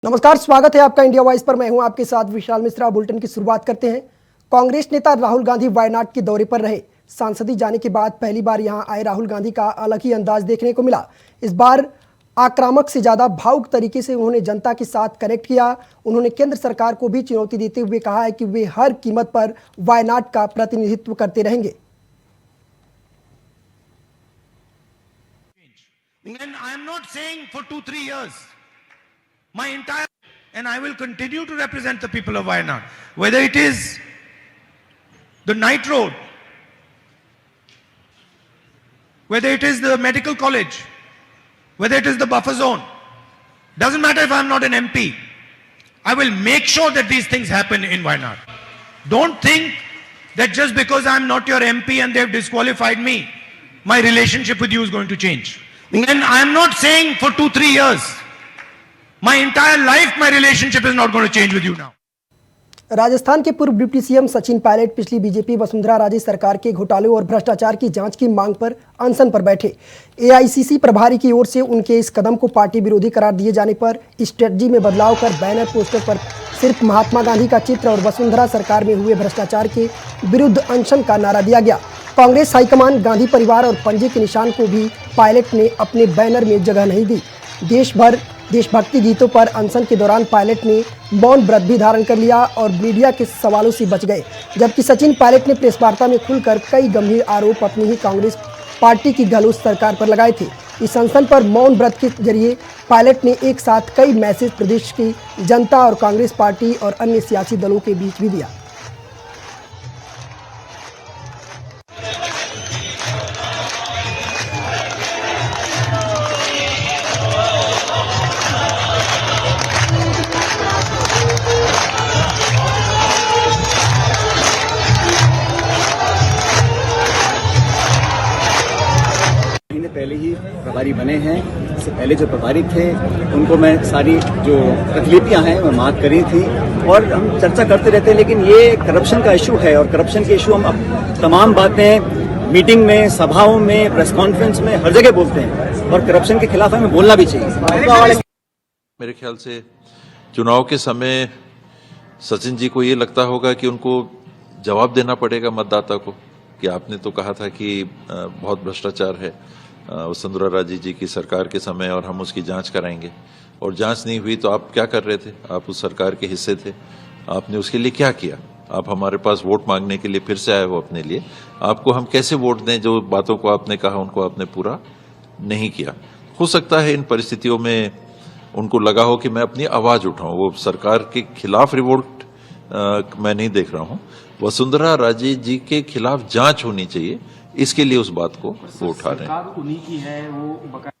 नमस्कार, स्वागत है आपका इंडिया वॉइस पर। मैं हूं आपके साथ विशाल मिश्रा। बुलेटिन की शुरुआत करते हैं। कांग्रेस नेता राहुल गांधी वायनाड के दौरे पर रहे। सांसदी जाने के बाद पहली बार यहां आए राहुल गांधी का अलग ही अंदाज देखने को मिला। इस बार आक्रामक से ज्यादा भावुक तरीके से उन्होंने जनता के साथ कनेक्ट किया। उन्होंने केंद्र सरकार को भी चुनौती देते हुए कहा है कि वे हर कीमत पर वायनाड का प्रतिनिधित्व करते रहेंगे। And I am not saying for 2-3 years. My entire, and I will continue to represent the people of Wayanad. Whether it is the night road, whether it is the medical college, whether it is the buffer zone, doesn't matter if I am not an MP. I will make sure that these things happen in Wayanad. Don't think that just because I am not your MP and they have disqualified me, my relationship with you is going to change. And I am not saying for 2-3 years. My entire life, my relationship is not going to change with you now. Rajasthan के पूर्व deputy CM Sachin Pilot पिछली BJP Vasundhara Raje सरकार के घोटालों और भ्रष्टाचार की जांच की मांग पर अनशन पर बैठे। एआईसीसी प्रभारी की ओर से उनके इस कदम को पार्टी विरोधी करार दिए जाने पर स्ट्रेटजी में बदलाव कर बैनर पोस्टर पर सिर्फ महात्मा गांधी का चित्र और वसुंधरा सरकार में हुए भ्रष्टाचार के विरुद्ध अनशन का नारा दिया गया। कांग्रेस हाईकमान गांधी परिवार और पंजे के निशान को भी पायलट ने अपने बैनर में जगह नहीं दी। देशभक्ति गीतों पर अनशन के दौरान पायलट ने मौन व्रत भी धारण कर लिया और मीडिया के सवालों से बच गए। जबकि सचिन पायलट ने प्रेस वार्ता में खुलकर कई गंभीर आरोप अपनी ही कांग्रेस पार्टी की घलोस सरकार पर लगाए थे। इस अनशन पर मौन व्रत के जरिए पायलट ने एक साथ कई मैसेज प्रदेश की जनता और कांग्रेस पार्टी और अन्य सियासी दलों के बीच भी दिया। पहले ही प्रभारी बने हैं। इससे पहले जो प्रभारी थे उनको मैं सारी जो प्रतिलिपियां हैं मैं मार्क करी थी और हम चर्चा करते रहते हैं। लेकिन ये करप्शन का इशू है और करप्शन के इशू हम अब तमाम बातें मीटिंग में, सभाओं में, प्रेस कॉन्फ्रेंस में हर जगह बोलते हैं और करप्शन के खिलाफ हमें बोलना भी चाहिए। मेरे ख्याल से चुनाव के समय सचिन जी को ये लगता होगा कि उनको जवाब देना पड़ेगा मतदाता को कि आपने तो कहा था कि बहुत भ्रष्टाचार है वसुंधरा राजे जी की सरकार के समय और हम उसकी जांच कराएंगे, और जांच नहीं हुई तो आप क्या कर रहे थे? आप उस सरकार के हिस्से थे, आपने उसके लिए क्या किया? आप हमारे पास वोट मांगने के लिए फिर से आए हो अपने लिए, आपको हम कैसे वोट दें? जो बातों को आपने कहा उनको आपने पूरा नहीं किया। हो सकता है इन परिस्थितियों में उनको लगा हो कि मैं अपनी आवाज उठाऊं, वो सरकार के खिलाफ रिवोल्ट मैं नहीं देख रहा हूं। वसुंधरा राजे जी के खिलाफ जांच होनी चाहिए, इसके लिए उस बात को वो उठा रहे हैं।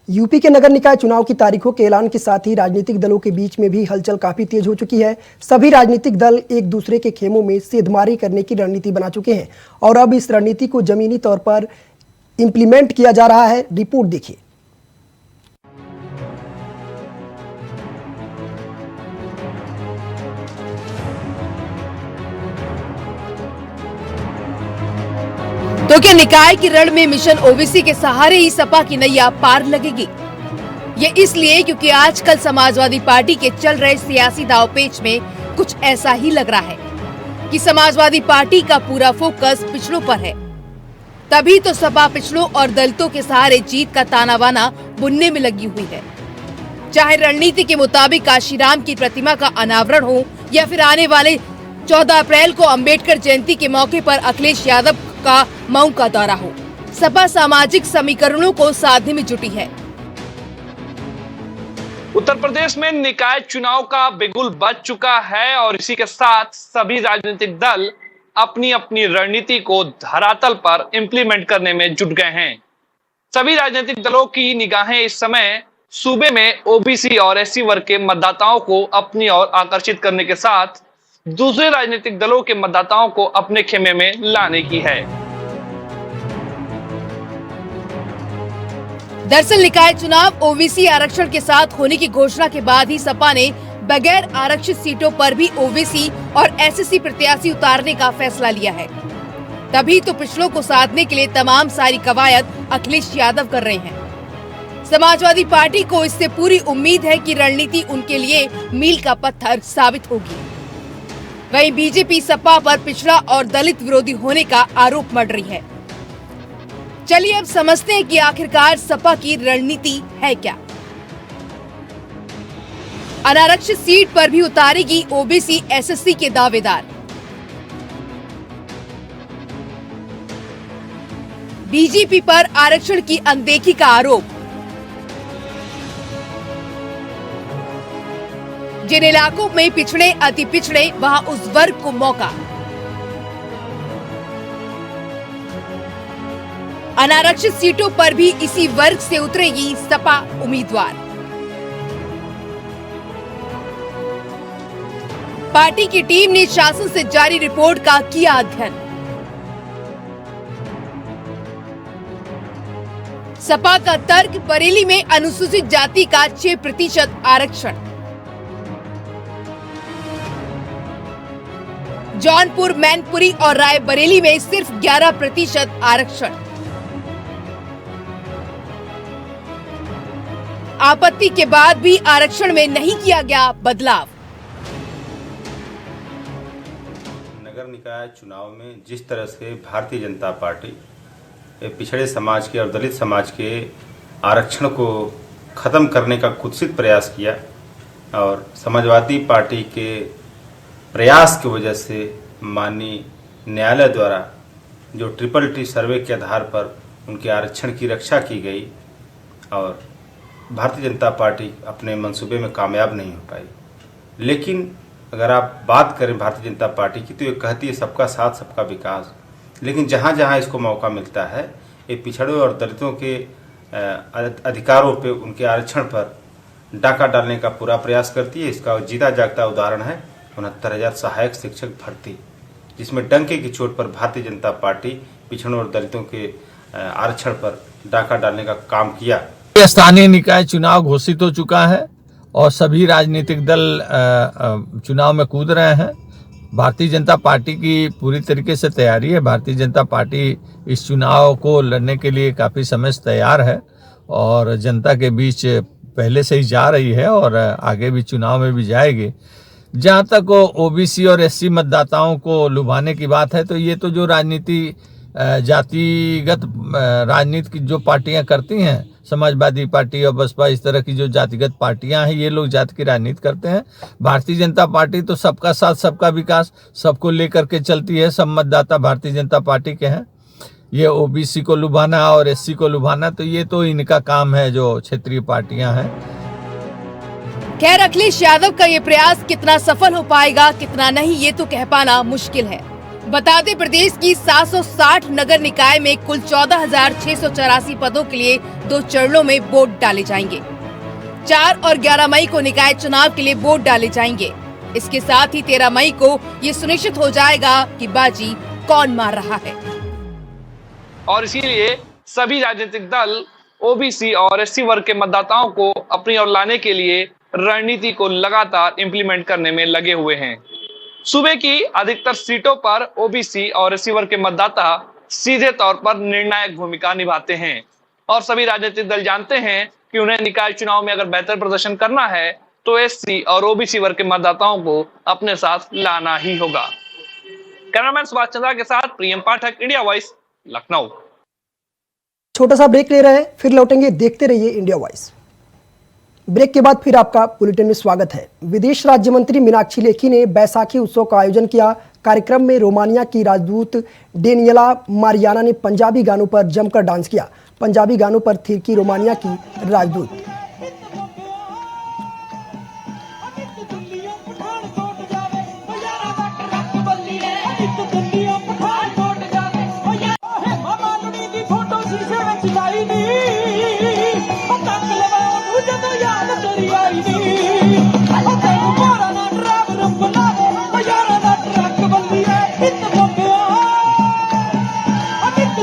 यूपी के नगर निकाय चुनाव की तारीखों के ऐलान के साथ ही राजनीतिक दलों के बीच में भी हलचल काफी तेज हो चुकी है। सभी राजनीतिक दल एक दूसरे के खेमों में सेधमारी करने की रणनीति बना चुके हैं और अब इस रणनीति को जमीनी तौर पर इंप्लीमेंट किया जा रहा है। रिपोर्ट देखिए। तो क्या निकाय की रण में मिशन ओबीसी के सहारे ही सपा की नैया पार लगेगी? ये इसलिए क्योंकि आजकल समाजवादी पार्टी के चल रहे सियासी दांवपेच में कुछ ऐसा ही लग रहा है कि समाजवादी पार्टी का पूरा फोकस पिछड़ों पर है। तभी तो सपा पिछड़ों और दलितों के सहारे जीत का ताना बाना बुनने में लगी हुई है। चाहे रणनीति के मुताबिक काशीराम की प्रतिमा का अनावरण हो या फिर आने वाले 14 अप्रैल को अंबेडकर जयंती के मौके पर अखिलेश यादव का मऊ का दौरा हो, सपा सामाजिक समीकरणों को साधने में जुटी है। उत्तर प्रदेश में निकाय चुनाव का बिगुल बज चुका है और इसी के साथ सभी राजनीतिक दल अपनी अपनी रणनीति को धरातल पर इंप्लीमेंट करने में जुट गए हैं। सभी राजनीतिक दलों की निगाहें इस समय सूबे में ओबीसी और एससी वर्ग के मतदाताओं को अपनी ओर आकर्षित करने के साथ दूसरे राजनीतिक दलों के मतदाताओं को अपने खेमे में लाने की है। दरअसल निकाय चुनाव ओबीसी आरक्षण के साथ होने की घोषणा के बाद ही सपा ने बगैर आरक्षित सीटों पर भी ओबीसी और एससी प्रत्याशी उतारने का फैसला लिया है। तभी तो पिछड़ों को साधने के लिए तमाम सारी कवायद अखिलेश यादव कर रहे हैं। समाजवादी पार्टी को इससे पूरी उम्मीद है कि रणनीति उनके लिए मील का पत्थर साबित होगी। वहीं बीजेपी सपा पर पिछड़ा और दलित विरोधी होने का आरोप मढ़ रही है। चलिए अब समझते हैं कि आखिरकार सपा की रणनीति है क्या। अनारक्षित सीट पर भी उतारेगी ओबीसी एसएससी के दावेदार। बीजेपी पर आरक्षण की अनदेखी का आरोप। जिन इलाकों में पिछड़े अति पिछड़े वहां उस वर्ग को मौका। अनारक्षित सीटों पर भी इसी वर्ग से उतरेगी सपा उम्मीदवार। पार्टी की टीम ने शासन से जारी रिपोर्ट का किया अध्ययन। सपा का तर्क, बरेली में अनुसूचित जाति का 6% आरक्षण। जौनपुर, मैनपुरी और रायबरेली में सिर्फ 11% आरक्षण। आपत्ति के बाद भी आरक्षण में नहीं किया गया बदलाव। नगर निकाय चुनाव में जिस तरह से भारतीय जनता पार्टी पिछड़े समाज के और दलित समाज के आरक्षण को खत्म करने का कुत्सित प्रयास किया और समाजवादी पार्टी के प्रयास की वजह से माननीय न्यायालय द्वारा जो ट्रिपल सर्वे के आधार पर उनके आरक्षण की रक्षा की गई और भारतीय जनता पार्टी अपने मंसूबे में कामयाब नहीं हो पाई। लेकिन अगर आप बात करें भारतीय जनता पार्टी की तो ये कहती है सबका साथ सबका विकास, लेकिन जहाँ जहाँ इसको मौका मिलता है ये पिछड़े और दलितों के अधिकारों पे, उनके आरक्षण पर डाका डालने का पूरा प्रयास करती है। इसका जीता जागता उदाहरण है 69,000 सहायक शिक्षक भर्ती, जिसमें डंके की चोट पर भारतीय जनता पार्टी पिछड़ों और दलितों के आरक्षण पर डाका डालने का काम किया। स्थानीय निकाय चुनाव घोषित हो चुका है और सभी राजनीतिक दल चुनाव में कूद रहे हैं। भारतीय जनता पार्टी की पूरी तरीके से तैयारी है। भारतीय जनता पार्टी इस चुनाव को लड़ने के लिए काफ़ी समय से तैयार है और जनता के बीच पहले से ही जा रही है और आगे भी चुनाव में भी जाएगी। जहाँ तक ओबीसी और एससी मतदाताओं को लुभाने की बात है तो ये तो जो राजनीति जातिगत राजनीति की जो पार्टियां करती हैं, समाजवादी पार्टी और बसपा, इस तरह की जो जातिगत पार्टियां हैं, ये लोग जाति की राजनीति करते हैं। भारतीय जनता पार्टी तो सबका साथ सबका विकास, सबको लेकर के चलती है। सब मतदाता भारतीय जनता पार्टी के हैं। ये ओबीसी को लुभाना और एससी को लुभाना तो ये तो इनका काम है जो क्षेत्रीय पार्टियां हैं। खैर, अखिलेश यादव का ये प्रयास कितना सफल हो पाएगा कितना नहीं, ये तो कह पाना मुश्किल है। बता दें, प्रदेश की 760 नगर निकाय में कुल 14,684 पदों के लिए 2 चरणों में वोट डाले जाएंगे। 4 और 11 मई को निकाय चुनाव के लिए वोट डाले जाएंगे। इसके साथ ही 13 मई को ये सुनिश्चित हो जाएगा कि बाजी कौन मार रहा है। और इसीलिए सभी राजनीतिक दल ओबीसी और एससी वर्ग के मतदाताओं को अपनी ओर लाने के लिए रणनीति को लगातार इंप्लीमेंट करने में लगे हुए हैं। सूबे की अधिकतर सीटों पर ओबीसी और एससी वर्ग के मतदाता सीधे तौर पर निर्णायक भूमिका निभाते हैं और सभी राजनीतिक दल जानते हैं कि उन्हें निकाय चुनाव में अगर बेहतर प्रदर्शन करना है तो एससी और ओबीसी वर्ग के मतदाताओं को अपने साथ लाना ही होगा। कैमरामैन सुभाष चंद्रा के साथ प्रियम पाठक, इंडिया वॉइस, लखनऊ। छोटा सा ब्रेक ले रहे हैं, फिर लौटेंगे। देखते रहिए इंडिया वॉइस। ब्रेक के बाद फिर आपका बुलेटिन में स्वागत है। विदेश राज्य मंत्री मीनाक्षी लेखी ने बैसाखी उत्सव का आयोजन किया। कार्यक्रम में रोमानिया की राजदूत डेनियला मारियाना ने पंजाबी गानों पर जमकर डांस किया। पंजाबी गानों पर थिरकी रोमानिया की राजदूत।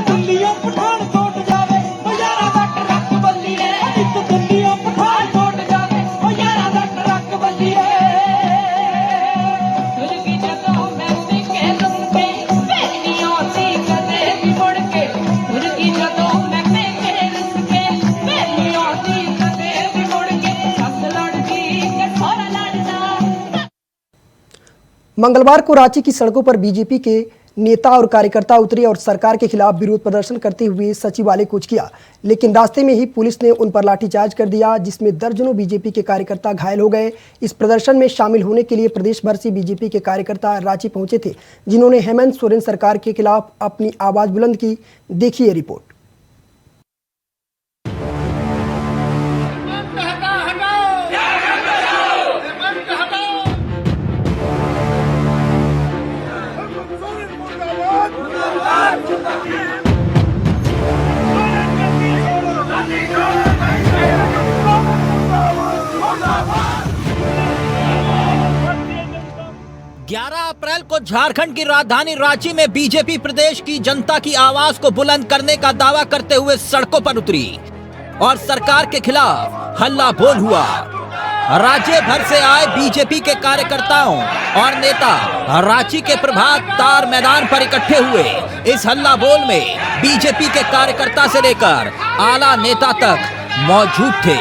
ਦਿੱਲੀੋਂ ਪਠਾਨਕੋਟ ਜਾਵੇ, ਯਾਰਾਂ ਦਾ ਟਰੱਕ ਬੱਲੀਏ, ਇੱਕ ਦਿੱਲੀੋਂ मंगलवार को रांची की सड़कों पर बीजेपी के नेता और कार्यकर्ता उतरे और सरकार के खिलाफ विरोध प्रदर्शन करते हुए सचिवालय कूच किया, लेकिन रास्ते में ही पुलिस ने उन पर लाठीचार्ज कर दिया, जिसमें दर्जनों बीजेपी के कार्यकर्ता घायल हो गए। इस प्रदर्शन में शामिल होने के लिए प्रदेश भर से बीजेपी के कार्यकर्ता रांची पहुंचे थे, जिन्होंने हेमंत सोरेन सरकार के खिलाफ अपनी आवाज बुलंद की। देखिए रिपोर्ट। अप्रैल को झारखंड की राजधानी रांची में बीजेपी प्रदेश की जनता की आवाज को बुलंद करने का दावा करते हुए सड़कों पर उतरी और सरकार के खिलाफ हल्ला बोल हुआ। राज्य भर से आए बीजेपी के कार्यकर्ताओं और नेता रांची के प्रभात तार मैदान पर इकट्ठे हुए। इस हल्ला बोल में बीजेपी के कार्यकर्ता से लेकर आला नेता तक मौजूद थे।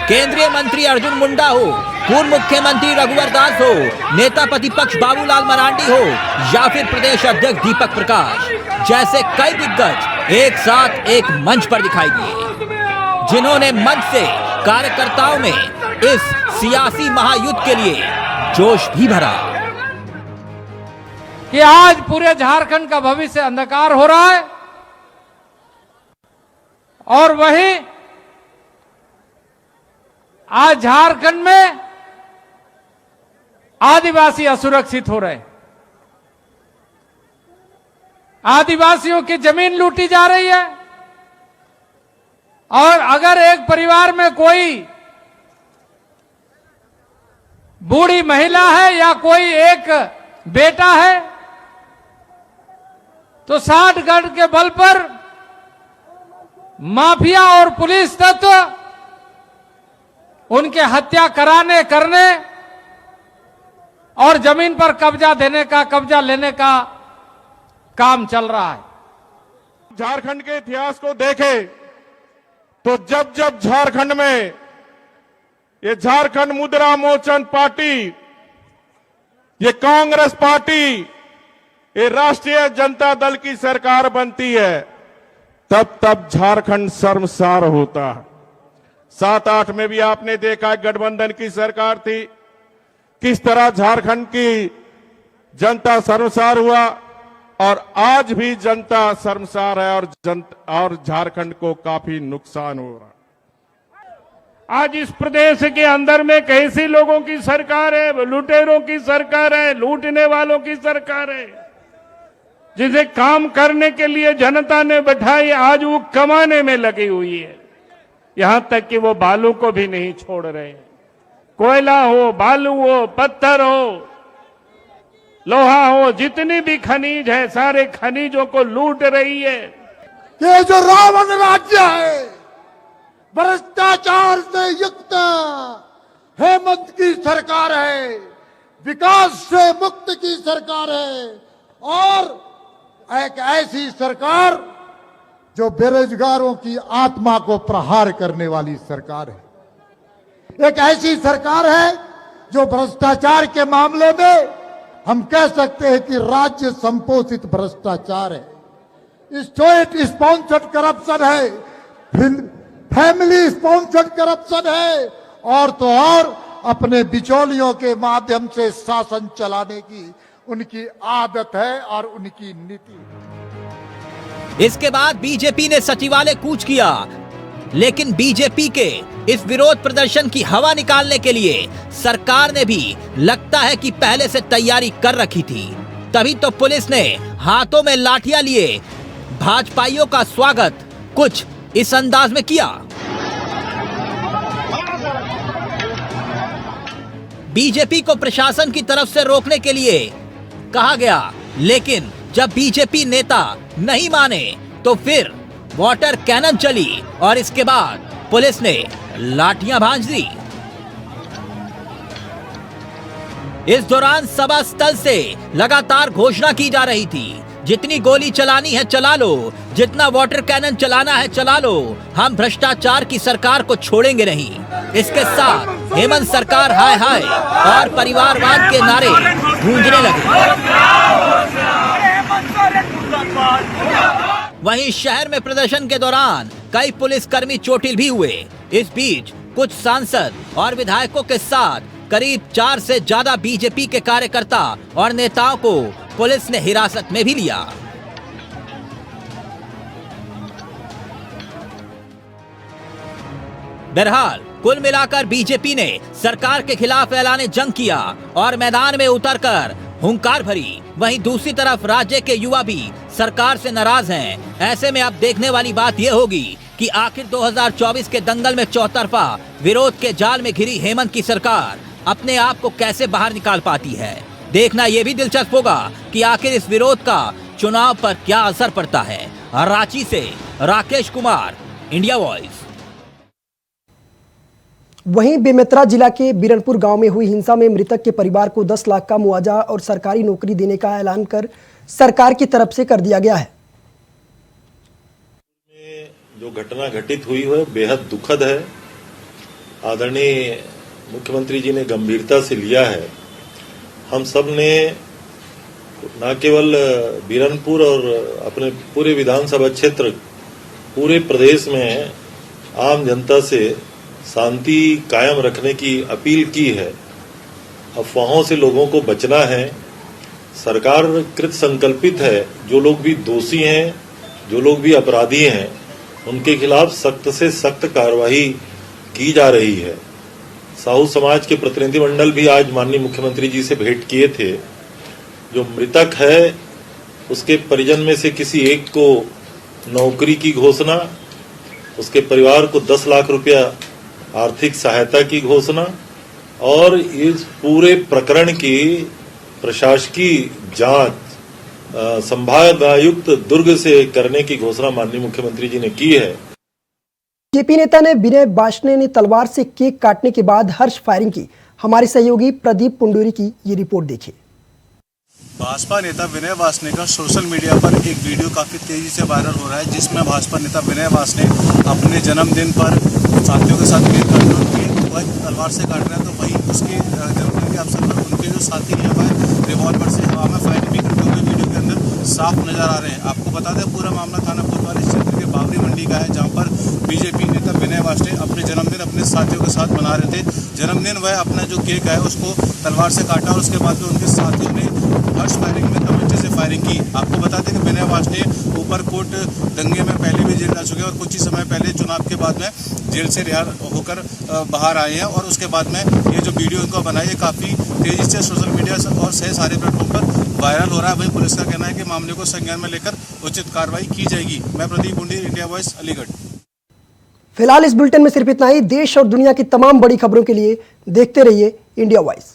केंद्रीय मंत्री अर्जुन मुंडा हो, पूर्व मुख्यमंत्री रघुवर दास हो, नेता प्रतिपक्ष बाबूलाल मरांडी हो या फिर प्रदेश अध्यक्ष दीपक प्रकाश जैसे कई दिग्गज एक साथ एक मंच पर दिखाई दिए, जिन्होंने मंच से कार्यकर्ताओं में इस सियासी महायुद्ध के लिए जोश भी भरा कि आज पूरे झारखंड का भविष्य अंधकार हो रहा है और वहीं आज झारखंड में आदिवासी असुरक्षित हो रहे। आदिवासियों की जमीन लूटी जा रही है और अगर एक परिवार में कोई बूढ़ी महिला है या कोई एक बेटा है तो 60 गढ़ के बल पर माफिया और पुलिस तत्व उनके हत्या करने और जमीन पर कब्जा लेने का काम चल रहा है। झारखंड के इतिहास को देखें तो जब जब झारखंड में ये झारखंड मुद्रा मोचन पार्टी, ये कांग्रेस पार्टी, ये राष्ट्रीय जनता दल की सरकार बनती है, तब तब झारखंड शर्मसार होता है। 7-8 में भी आपने देखा गठबंधन की सरकार थी, किस तरह झारखंड की जनता शर्मसार हुआ और आज भी जनता शर्मसार है और झारखंड को काफी नुकसान हो रहा है। आज इस प्रदेश के अंदर में कैसे लोगों की सरकार है, लुटेरों की सरकार है, लूटने वालों की सरकार है, जिसे काम करने के लिए जनता ने बैठाई, आज वो कमाने में लगी हुई है। यहां तक कि वो बालू को भी नहीं छोड़ रहे। कोयला हो, बालू हो, पत्थर हो, लोहा हो, जितनी भी खनिज है, सारे खनिजों को लूट रही है। ये जो रावण राज्य है, भ्रष्टाचार से युक्त हेमंत की सरकार है, विकास से मुक्त की सरकार है और एक ऐसी सरकार जो बेरोजगारों की आत्मा को प्रहार करने वाली सरकार है। एक ऐसी सरकार है जो भ्रष्टाचार के मामले में हम कह सकते हैं कि राज्य संपोषित भ्रष्टाचार है। स्टेट स्पॉन्सर्ड करप्शन है, फैमिली स्पॉन्सर्ड करप्शन है और तो और अपने बिचौलियों के माध्यम से शासन चलाने की उनकी आदत है और उनकी नीति। इसके बाद बीजेपी ने सचिवालय कूच किया, लेकिन बीजेपी के इस विरोध प्रदर्शन की हवा निकालने के लिए सरकार ने भी लगता है कि पहले से तैयारी कर रखी थी। तभी तो पुलिस ने हाथों में लाठियां लिए भाजपाइयों का स्वागत कुछ इस अंदाज में किया। बीजेपी को प्रशासन की तरफ से रोकने के लिए कहा गया, लेकिन जब बीजेपी नेता नहीं माने तो फिर वाटर कैनन चली और इसके बाद पुलिस ने लाठियां भांज दी। इस दौरान सभा स्थल से लगातार घोषणा की जा रही थी, जितनी गोली चलानी है चला लो, जितना वाटर कैनन चलाना है चला लो, हम भ्रष्टाचार की सरकार को छोड़ेंगे नहीं। इसके साथ हेमंत सरकार हाय हाय और परिवारवाद के नारे गूंजने लगे। वहीं शहर में प्रदर्शन के दौरान कई पुलिसकर्मी चोटिल भी हुए। इस बीच कुछ सांसद और विधायकों के साथ करीब 4 से ज्यादा बीजेपी के कार्यकर्ता और नेताओं को पुलिस ने हिरासत में भी लिया। बहरहाल कुल मिलाकर बीजेपी ने सरकार के खिलाफ ऐलाने जंग किया और मैदान में उतरकर हुंकार भरी। वहीं दूसरी तरफ राज्य के युवा भी सरकार से नाराज हैं। ऐसे में अब देखने वाली बात यह होगी कि आखिर 2024 के दंगल में चौतरफा विरोध के जाल में घिरी हेमंत की सरकार अपने आप को कैसे बाहर निकाल पाती है। देखना यह भी दिलचस्प होगा कि आखिर इस विरोध का चुनाव पर क्या असर पड़ता है। रांची से राकेश कुमार, इंडिया वॉइस। वहीं बेमेतरा जिला के बीरनपुर गांव में हुई हिंसा में मृतक के परिवार को 10 लाख का मुआवजा और सरकारी नौकरी देने का ऐलान कर सरकार की तरफ से कर दिया गया है। जो घटना घटित हुई है बेहद दुखद है। आदरणीय मुख्यमंत्री जी ने गंभीरता से लिया है। हम सब ने न केवल बीरनपुर और अपने पूरे विधानसभा क्षेत्र, पूरे प्रदेश में आम जनता से शांति कायम रखने की अपील की है। अफवाहों से लोगों को बचना है। सरकार कृत संकल्पित है। जो लोग भी दोषी हैं, जो लोग भी अपराधी हैं, उनके खिलाफ सख्त से सख्त कार्रवाई की जा रही है। साहू समाज के प्रतिनिधिमंडल भी आज माननीय मुख्यमंत्री जी से भेंट किए थे। जो मृतक है उसके परिजन में से किसी एक को नौकरी की घोषणा, उसके परिवार को 10 लाख रुपया आर्थिक सहायता की घोषणा और इस पूरे प्रकरण की प्रशासकीय जांच संभागायुक्त दुर्ग से करने की घोषणा माननीय मुख्यमंत्री जी ने की है। बीजेपी नेता ने विनय वासने ने तलवार से केक काटने के बाद हर्ष फायरिंग की। हमारे सहयोगी प्रदीप पुंडूरी की ये रिपोर्ट देखिए। भाजपा नेता विनय वासने का सोशल मीडिया पर एक वीडियो काफी तेजी से वायरल हो रहा है, जिसमें भाजपा नेता विनय वासने अपने जन्मदिन पर साथियों के साथ केक काट रहे हैं। वह तलवार से काट रहे हैं, तो वहीं उसके जन्मदिन के अवसर पर उनके जो साथी हैं वह रिवॉल्वर से हवा में फायरिंग भी करते हुए वीडियो के अंदर साफ नजर आ रहे हैं। आपको बता दें पूरा मामला थाना कोतवाली क्षेत्र के बाबरी मंडी का है, जहाँ पर बीजेपी नेता विनय वासने अपने जन्मदिन अपने साथियों के साथ मना रहे थे। जन्मदिन वह अपना जो केक है उसको तलवार से काटा और उसके बाद में उनके साथियों ने हर्ष फायरिंग में तमंचे से फायरिंग की। आपको बता दें कि विनय वासने ऊपरकोट दंगे में पहले भी जेल जा चुके हैं और कुछ ही समय पहले चुनाव के बाद में जेल से रिहा होकर बाहर आए हैं। और उसके बाद में ये जो वीडियो इनको बनाई है काफी तेजी से सोशल मीडिया और सह सारे प्लेटफॉर्म पर वायरल हो रहा है। वहीं पुलिस का कहना है कि मामले को संज्ञान में लेकर उचित कार्रवाई की जाएगी। मैं प्रदीप पुंडी, इंडिया वॉइस, अलीगढ़। फिलहाल इस बुलेटिन में सिर्फ इतना ही। देश और दुनिया की तमाम बड़ी खबरों के लिए देखते रहिए इंडिया वॉइस।